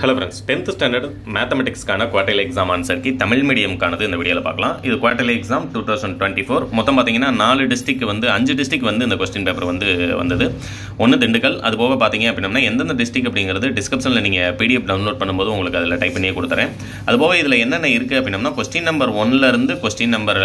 Hello friends, 10th standard mathematics quarterly exam answer की தமிழ் மீடியம்கானது இந்த வீடியோல பார்க்கலாம். இது quarterly exam 2024. மொத்தம் பாத்தீங்கன்னா 4 டிஸ்ட்ரிக்ட் வந்து 5 டிஸ்ட்ரிக்ட் வந்து இந்த क्वेश्चन பேப்பர் வந்து வந்தது. ஒன்னு திண்டுக்கல், அது போக பாத்தீங்க அப்படினா எந்தெந்த டிஸ்ட்ரிக்ட் அப்படிங்கிறது டிஸ்கிரிப்ஷன்ல நீங்க PDF டவுன்லோட் பண்ணும்போது உங்களுக்கு அதல டைப் பண்ணியே கொடுத்துறேன். அது போக இதுல என்னென்ன இருக்கு அப்படினா क्वेश्चन நம்பர் 1 ல இருந்து क्वेश्चन நம்பர்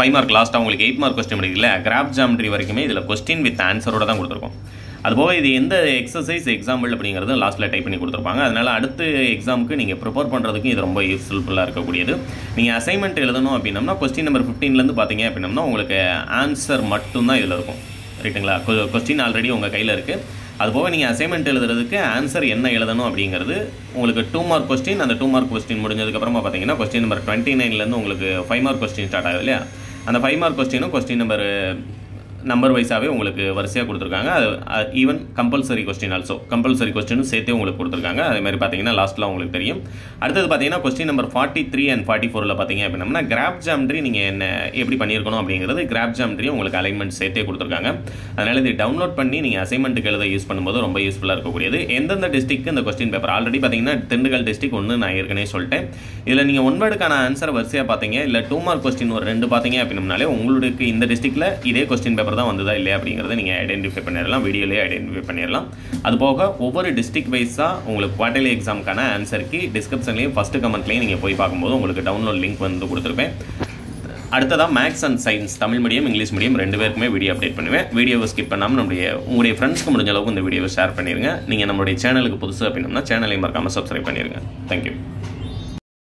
5 மார்க் லாஸ்டா உங்களுக்கு 8 மார்க் क्वेश्चन முடியல கிராஃப் ஜியோமெட்ரி வரைக்குமே இதுல क्वेश्चन வித் ஆன்சரோட தான் கொடுத்திருக்கோம். அதுபோக இது எந்த எக்ஸசைஸ் எக்ஸாம்பிள் அப்படிங்கிறது லாஸ்ட்டில் டைப் பண்ணி கொடுத்துருப்பாங்க. அதனால் அடுத்த எக்ஸாமுக்கு நீங்கள் ப்ரிப்பேர் பண்ணுறதுக்கு இது ரொம்ப யூஸ்ஃபுல்லாக இருக்கக்கூடியது. நீங்கள் அசைன்மெண்ட் எழுதணும் அப்படின்னம்னா क्वेश्चन நம்பர் 15லேருந்து பார்த்தீங்க அப்படின்னம்னா உங்களுக்கு ஆன்சர் மட்டும்தான் இதில் இருக்கும். ரைட்டுங்களா? क्वेश्चन ஆல்ரெடி உங்கள் கையில் இருக்குது. அதுபோக நீங்கள் அசைன்மெண்ட் எழுதுறதுக்கு ஆன்சர் என்ன எழுதணும் அப்படிங்கிறது உங்களுக்கு 2 மார்க் क्वेश्चन, அந்த 2 மார்க் क्वेश्चन முடிஞ்சதுக்கப்புறமா பார்த்தீங்கன்னா क्वेश्चन நம்பர் 29லேருந்து உங்களுக்கு 5 மார்க் क्वेश्चन ஸ்டார்ட் ஆகுது இல்லையா? அந்த 5 மார்க் क्वेश्चन क्वेश्चन நம்பர் வைஸாகவே உங்களுக்கு வரிசையாக கொடுத்துருக்காங்க. அது even compulsory question also compulsory क्वेश्चனும் சேர்த்தே உங்களுக்கு கொடுத்துருக்காங்க. அதே மாதிரி பார்த்தீங்கன்னா லாஸ்ட்டில் உங்களுக்கு தெரியும். அடுத்தது பார்த்தீங்கன்னா क्वेश्चन நம்பர் 43 and 44ல் பார்த்தீங்க அப்படின்னா கிராஃப் ஜியோமெட்ரி நீங்கள் என்ன எப்படி பண்ணியிருக்கணும் அப்படிங்கிறது கிராஃப் ஜியோமெட்ரி உங்களுக்கு அலைன்மெண்ட் சேர்த்தே கொடுத்துருக்காங்க. அதனால் இது டவுன்லோட் பண்ணி நீங்கள் அசைன்மெண்ட்டுக்கு எழுத யூஸ் பண்ணும்போது ரொம்ப யூஸ்ஃபுல்லாக இருக்கக்கூடியது. எந்தெந்த டிஸ்ட்ரிக்ட் இந்த क्वेश्चन பேப்பர் ஆல்ரெடி பார்த்தீங்கன்னா திண்டுக்கல் டிஸ்ட்ரிக்ட் ஒன்று நான் ஏற்கனவே சொல்லிட்டேன். இதில் நீங்கள் 1 வேர்டுக்கான ஆன்சர் வரிசையாக பார்த்தீங்க, இல்லை 2 மார்க் क्वेश्चन ஒரு 2 பார்த்தீங்க அப்படின்னாலே உங்களுக்கு இந்த டிஸ்ட்ரிக்டில் இதே क्वेश्चन பேப்பர் தான் வந்ததா இல்லையா அப்படிங்கிறத நீங்கள் ஐடென்டிஃபை பண்ணிடலாம், வீடியோலேயே ஐடென்டிஃபை பண்ணிடலாம். அது போக ஒவ்வொரு டிஸ்ட்ரிக்ட் வைஸாக உங்களுக்கு குவார்டர்லி எக்ஸாமுக்கான ஆன்சருக்கு டிஸ்கிரிப்ஷன்லேயும் ஃபஸ்ட்டு கமெண்ட்லேயும் நீங்கள் போய் பார்க்கும்போது உங்களுக்கு டவுன்லோட் லிங்க் வந்து கொடுத்துருப்பேன். அடுத்ததாக maths and science Tamil medium English medium 2 பேருக்குமே வீடியோ அப்டேட் பண்ணுவேன். வீடியோவை ஸ்கிப் பண்ணாமல் உங்களுடைய ஃப்ரெண்ட்ஸ்க்கு முடிஞ்ச அளவுக்கு இந்த வீடியோவை ஷேர் பண்ணிடுங்க. நீங்கள் நம்மளுடைய சேனலுக்கு புதுசு அப்படின்னா சேனலையும் மறக்காமல் சப்ஸ்கிரைப் பண்ணிடுங்க. தேங்க்யூ.